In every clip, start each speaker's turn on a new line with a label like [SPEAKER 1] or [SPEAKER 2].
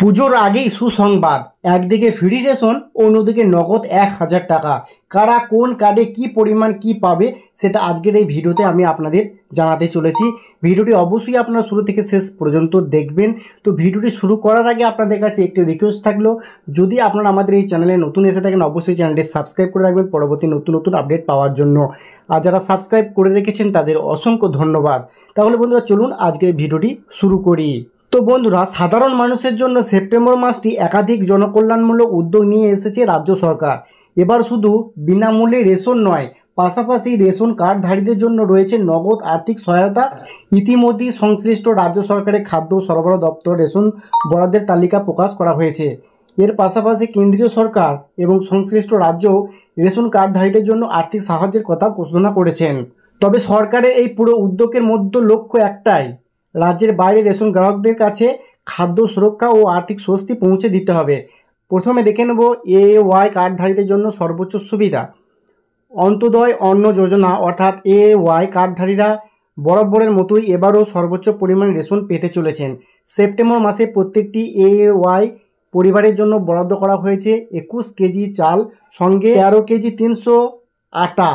[SPEAKER 1] পুজোর আগেই সুসংবাদ, একদিকে ফ্রি রেশন, অন্যদিকে নগদ ১,০০০ টাকা। কারা কোন কার্ডে কি পরিমাণ কি পাবে সেটা আজকের এই ভিডিওতে আমি আপনাদের জানাতে চলেছি। ভিডিওটি অবশ্যই আপনারা শুরু থেকে শেষ পর্যন্ত দেখবেন। তো ভিডিওটি শুরু করার আগে আপনাদের কাছে একটি রিকোয়েস্ট থাকলো, যদি আপনারা আমাদের এই চ্যানেলে নতুন এসে থাকেন অবশ্যই চ্যানেলটি সাবস্ক্রাইব করে রাখবেন পরবর্তী নতুন নতুন আপডেট পাওয়ার জন্য। আর যারা সাবস্ক্রাইব করে রেখেছেন তাদের অসংখ্য ধন্যবাদ। তাহলে বন্ধুরা চলুন আজকের ভিডিওটি শুরু করি। তো বন্ধুরা, সাধারণ মানুষের জন্য সেপ্টেম্বর মাসটি একাধিক জনকল্যাণমূলক উদ্যোগ নিয়ে এসেছে রাজ্য সরকার। এবার শুধু বিনামূল্যে রেশন নয়, পাশাপাশি রেশন কার্ডধারীদের জন্য রয়েছে নগদ আর্থিক সহায়তা। ইতিমধ্যেই সংশ্লিষ্ট রাজ্য সরকারের খাদ্য সরবরাহ দপ্তর রেশন বরাদ্দের তালিকা প্রকাশ করা হয়েছে। এর পাশাপাশি কেন্দ্রীয় সরকার এবং সংশ্লিষ্ট রাজ্যও রেশন কার্ডধারীদের জন্য আর্থিক সাহায্যের কথা ঘোষণা করেছেন। তবে সরকারের এই পুরো উদ্যোগের মধ্যে লক্ষ্য একটাই, রাজ্যের বাইরে রেশন গ্রাহকদের কাছে খাদ্য সুরক্ষা ও আর্থিক স্বস্তি পৌঁছে দিতে হবে। প্রথমে দেখে নেব এওয়াই কার্ডধারীদের জন্য সর্বোচ্চ সুবিধা। অন্তোদয় অন্ন যোজনা অর্থাৎ এওয়াই কার্ডধারীরা বরাবরের মতোই এবারও সর্বোচ্চ পরিমাণ রেশন পেতে চলেছেন। সেপ্টেম্বর মাসে প্রত্যেকটি এওয়াই পরিবারের জন্য বরাদ্দ করা হয়েছে 21 কেজি চাল, সঙ্গে 13 কেজি 300 আটা,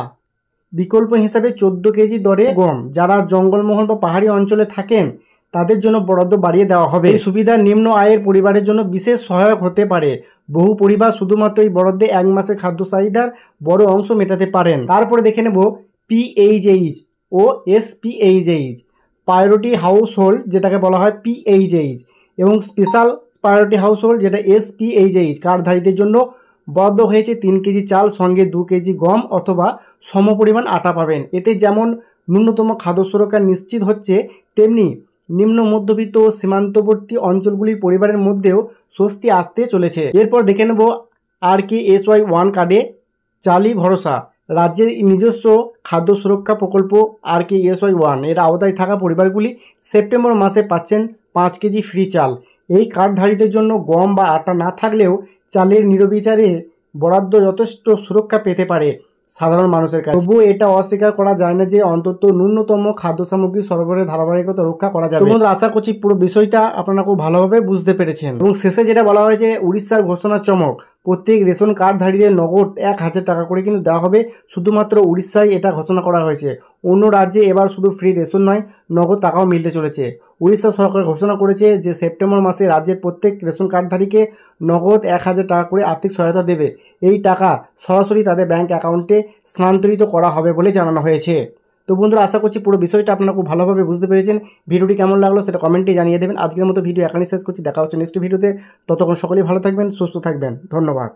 [SPEAKER 1] বিকল্প হিসাবে 14 কেজি দরে গম। যারা জঙ্গলমহল বা পাহাড়ি অঞ্চলে থাকেন তাদের জন্য বরাদ্দ বাড়িয়ে দেওয়া হবে। এই সুবিধা নিম্ন আয়ের পরিবারের জন্য বিশেষ সহায়ক হতে পারে। বহু পরিবার শুধুমাত্র এই বরাদ্দে এক মাসের খাদ্য চাহিদার বড় অংশ মেটাতে পারেন। তারপরে দেখে নেব পিএইচএইচ ও এসপিএইচএইচ, প্রায়োরিটি হাউস হোল্ড যেটাকে বলা হয় পিএইচএইচ, এবং স্পেশাল প্রায়োরিটি হাউস হোল্ড যেটা এসপিএইচএইচ কার্ডধারীদের জন্য বরাদ্দ হয়েছে 3 কেজি চাল, সঙ্গে 2 কেজি গম অথবা সমপরিমাণ আটা পাবেন। এতে যেমন ন্যূনতম খাদ্য সুরক্ষা নিশ্চিত হচ্ছে, তেমনি নিম্ন মধ্যবিত্ত ও সীমান্তবর্তী অঞ্চলগুলির পরিবারের মধ্যেও স্বস্তি আসতে চলেছে। এরপর দেখে নেব RKSY 1 কার্ডে চালই ভরসা। রাজ্যের নিজস্ব খাদ্য সুরক্ষা প্রকল্প RKSY 1 এর আওতায় থাকা পরিবারগুলি সেপ্টেম্বর মাসে পাচ্ছেন 5 কেজি ফ্রি চাল। এই কার্ডধারীদের জন্য গম বা আটা না থাকলেও চালের নির্বিচারে বরাদ্দ যথেষ্ট সুরক্ষা পেতে পারে সাধারণ মানুষের কাছে। তবুও এটা অস্বীকার করা যায় না যে অন্তত ন্যূনতম খাদ্য সামগ্রী সরবরাহের ধারাবাহিকতা রক্ষা করা যাবে। বন্ধুরা, আশা করছি পুরো বিষয়টা আপনারা খুব ভালোভাবে বুঝতে পেরেছেন। এবং শেষে যেটা বলা হয়েছে, উড়িষ্যার ঘোষণা চমক, প্রত্যেক রেশন কার্ডধারীদের নগদ 1,000 টাকা করে কিন্তু দেওয়া হবে। শুধুমাত্র উড়িষ্যায় এটা ঘোষণা করা হয়েছে। অন্য রাজ্যে এবার শুধু ফ্রি রেশন নয়, নগদ টাকাও মিলতে চলেছে। উড়িষ্যা সরকার ঘোষণা করেছে যে সেপ্টেম্বর মাসে রাজ্যের প্রত্যেক রেশন কার্ডধারীকে নগদ 1,000 টাকা করে আর্থিক সহায়তা দেবে। এই টাকা সরাসরি তাদের ব্যাংক অ্যাকাউন্টে স্থানান্তরিত করা হবে বলে জানানো হয়েছে। তো বন্ধুরা, আশা করছি পুরো বিষয়টা আপনারা খুব ভালোভাবে বুঝতে পেরেছেন। ভিডিওটি কেমন লাগলো সেটা কমেন্টে জানিয়ে দেবেন। আজকের মতো ভিডিও এখানেই শেষ করছি, দেখা হচ্ছে নেক্সট ভিডিওতে। ততক্ষণ সকলেই ভালো থাকবেন, সুস্থ থাকবেন। ধন্যবাদ।